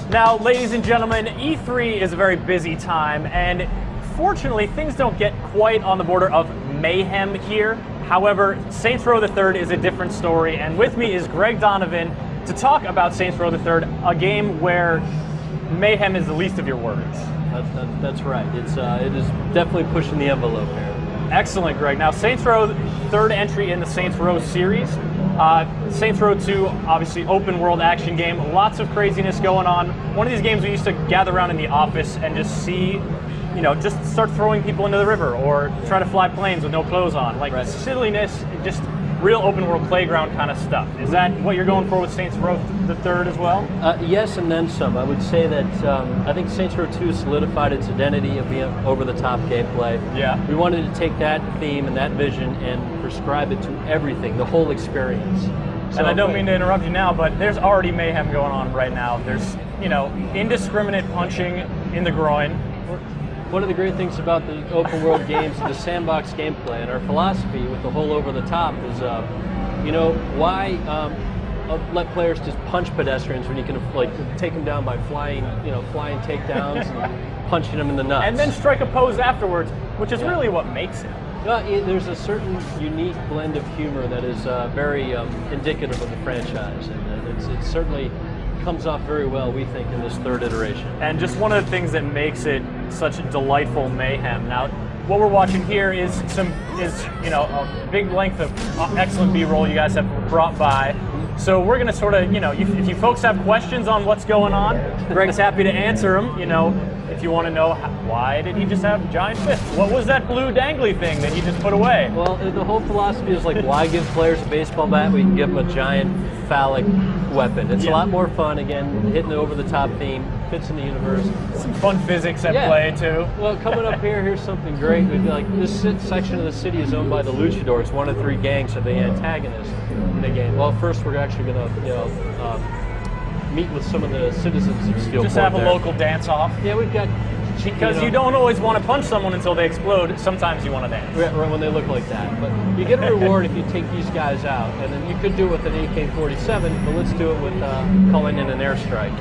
Now, ladies and gentlemen, E3 is a very busy time, and fortunately, things don't get quite on the border of mayhem here. However, Saints Row the Third is a different story, and with me is Greg Donovan to talk about Saints Row the Third, a game where mayhem is the least of your worries. That's right. It is definitely pushing the envelope here. Excellent, Greg. Now, Saints Row, third entry in the Saints Row series. Saints Row 2, obviously open world action game, lots of craziness going on. One of these games we used to gather around in the office and just see, just start throwing people into the river or try to fly planes with no clothes on. Like right. Silliness, just real open world playground kind of stuff. Is that what you're going for with Saints Row the Third as well? Yes, and then some. I would say that I think Saints Row 2 solidified its identity of being over-the-top gameplay. Yeah. We wanted to take that theme and that vision and prescribe it to everything, the whole experience. So, and I don't mean to interrupt you now, but there's already mayhem going on right now. There's, indiscriminate punching in the groin. One of the great things about the open world games is the sandbox gameplay, and our philosophy with the whole over the top is, why let players just punch pedestrians when you can take them down by flying takedowns and punching them in the nuts, and then strike a pose afterwards, which is really what makes it. There's a certain unique blend of humor that is very indicative of the franchise, and it certainly comes off very well, we think, in this third iteration. And just one of the things that makes it such delightful mayhem. Now, what we're watching here is a big length of excellent B-roll you guys have brought by. So we're going to sort of, if you folks have questions on what's going on, Greg's happy to answer them. If you want to know why did he just have giant fists? What was that blue dangly thing that he just put away? Well, the whole philosophy is why give players a baseball bat? We can give them a giant phallic weapon. It's a lot more fun, again, hitting the over-the-top theme, fits in the universe. Some fun physics at play, too. Well, coming up here's something great. This section of the city is owned by the Luchadors, one of three gangs of the antagonists in the game. Well, first we're actually going to, meet with some of the citizens of Steelport. Just have a local dance-off. Yeah, we've got... Because you don't always want to punch someone until they explode. Sometimes you want to dance. Right, when they look like that. But you get a reward if you take these guys out. And then you could do it with an AK-47, but let's do it with calling in an airstrike.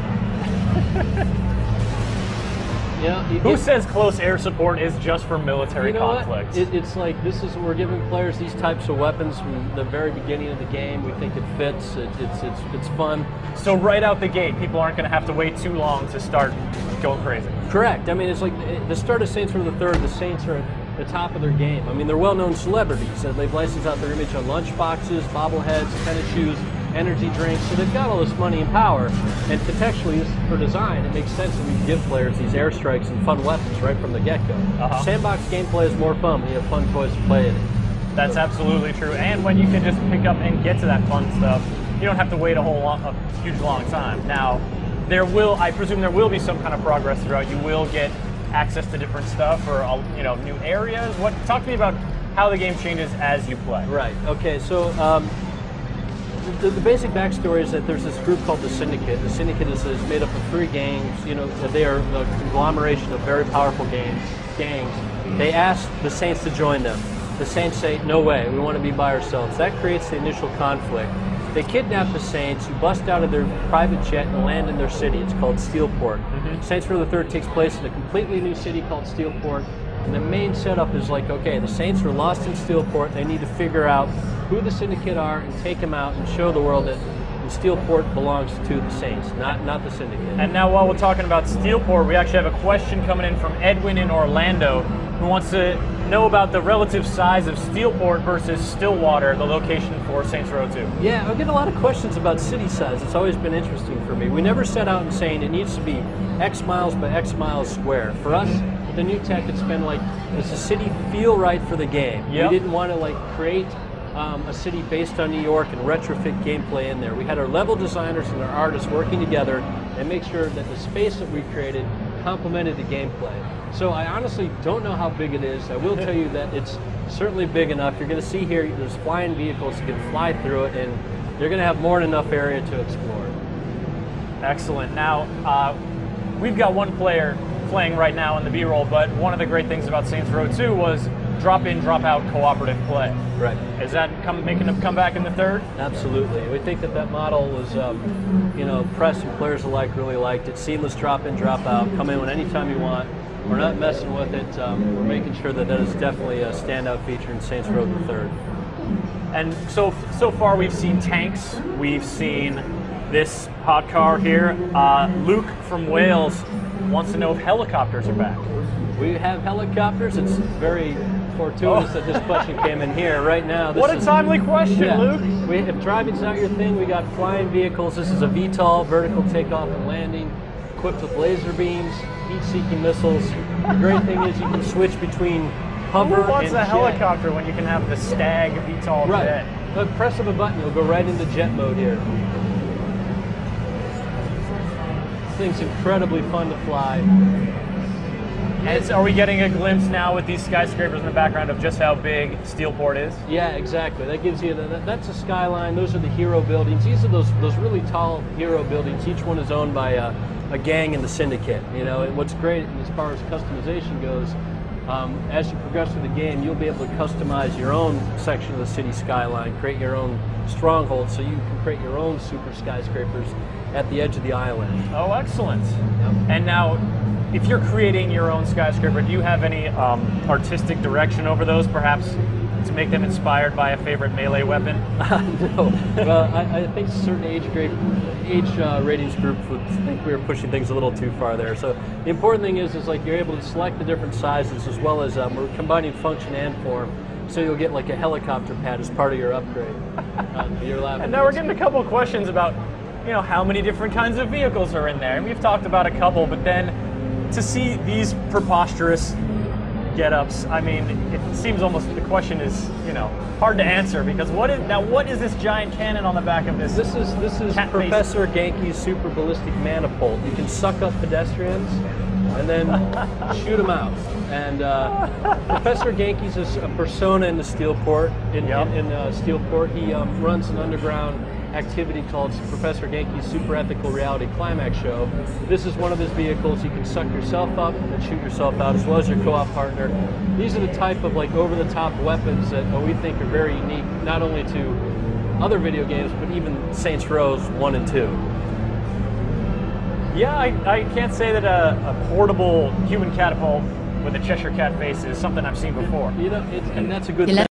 Who says close air support is just for military conflicts? It's like we're giving players these types of weapons from the very beginning of the game. We think it fits. It's fun. So right out the gate, people aren't going to have to wait too long to start going crazy. Correct. I mean, it's like the start of Saints Row the Third. The Saints are at the top of their game. I mean, they're well-known celebrities. They've licensed out their image on lunchboxes, bobbleheads, tennis shoes, energy drinks. So they've got all this money and power. And contextually, for design, it makes sense that we give players these airstrikes and fun weapons right from the get-go. Sandbox gameplay is more fun when you have fun toys to play in it. That's absolutely true. And when you can just pick up and get to that fun stuff, you don't have to wait a huge long time. Now, I presume there will be some kind of progress throughout. You will get access to different stuff or new areas. Talk to me about how the game changes as you play. Right. Okay. So the basic backstory is that there's this group called the Syndicate. The Syndicate is made up of three gangs. They are a conglomeration of very powerful gangs. They ask the Saints to join them. The Saints say, "No way. We want to be by ourselves." That creates the initial conflict. They kidnap the Saints, you bust out of their private jet and land in their city. It's called Steelport. Saints Row the Third takes place in a completely new city called Steelport. And the main setup is the Saints are lost in Steelport. They need to figure out who the Syndicate are and take them out and show the world that Steelport belongs to the Saints, not the Syndicate. And now while we're talking about Steelport, we actually have a question coming in from Edwin in Orlando who wants to know about the relative size of Steelport versus Stillwater, the location for Saints Row 2. Yeah, I get a lot of questions about city size. It's always been interesting for me. We never set out and saying it needs to be X miles by X miles square. For us, the new tech, it's been does the city feel right for the game? Yep. We didn't want to create a city based on New York and retrofit gameplay in there. We had our level designers and our artists working together and make sure that the space that we created complemented the gameplay. So I honestly don't know how big it is. I will tell you that it's certainly big enough. You're going to see here there's flying vehicles you can fly through it, and you're going to have more than enough area to explore. Excellent. Now, we've got one player playing right now in the B-roll, but one of the great things about Saints Row 2 was drop-in, drop-out cooperative play. Right. Is that making a comeback in the third? Absolutely. We think that model was, press and players alike really liked it. Seamless drop-in, drop-out. Come in anytime you want. We're not messing with it. We're making sure that is definitely a standout feature in Saints Row the Third. And so far we've seen tanks, we've seen this hot car here. Luke from Wales wants to know if helicopters are back. We have helicopters. It's very fortuitous that this question came in here right now. What a timely question, Luke. If driving's not your thing, we got flying vehicles. This is a VTOL, vertical takeoff and landing, equipped with laser beams, heat-seeking missiles. The great thing is you can switch between hover Who wants and a jet. helicopter when you can have the Stag VTOL jet? But press of a button, you'll go right into jet mode here. This thing's incredibly fun to fly. Are we getting a glimpse now with these skyscrapers in the background of just how big Steelport is? Yeah, exactly. That gives you that's a skyline. Those are the hero buildings. These are those really tall hero buildings. Each one is owned by a gang in the syndicate. And what's great as far as customization goes, as you progress through the game, you'll be able to customize your own section of the city skyline, create your own stronghold, so you can create your own super skyscrapers at the edge of the island. Oh, excellent. Yep. And now, if you're creating your own skyscraper, do you have any artistic direction over those, perhaps to make them inspired by a favorite melee weapon? No. Well, I think certain age ratings groups would think we were pushing things a little too far there. So the important thing is like you're able to select the different sizes as well as we're combining function and form. So you'll get like a helicopter pad as part of your upgrade. You're laughing. And now we're getting a couple of questions about, how many different kinds of vehicles are in there. And we've talked about a couple, but then to see these preposterous get-ups, I mean, it seems almost the question is, hard to answer because what is this giant cannon on the back of this? This is Professor Genki's super ballistic manifold. You can suck up pedestrians and then shoot them out. And Professor Genki's is a persona in the Steelport. In Steelport, he runs an underground activity called Professor Genki's Super Ethical Reality Climax Show. This is one of his vehicles. You can suck yourself up and shoot yourself out as well as your co-op partner. These are the type of over-the-top weapons that we think are very unique, not only to other video games, but even Saints Row 1 and 2. Yeah, I can't say that a portable human catapult with a Cheshire Cat face is something I've seen before. And that's a good thing.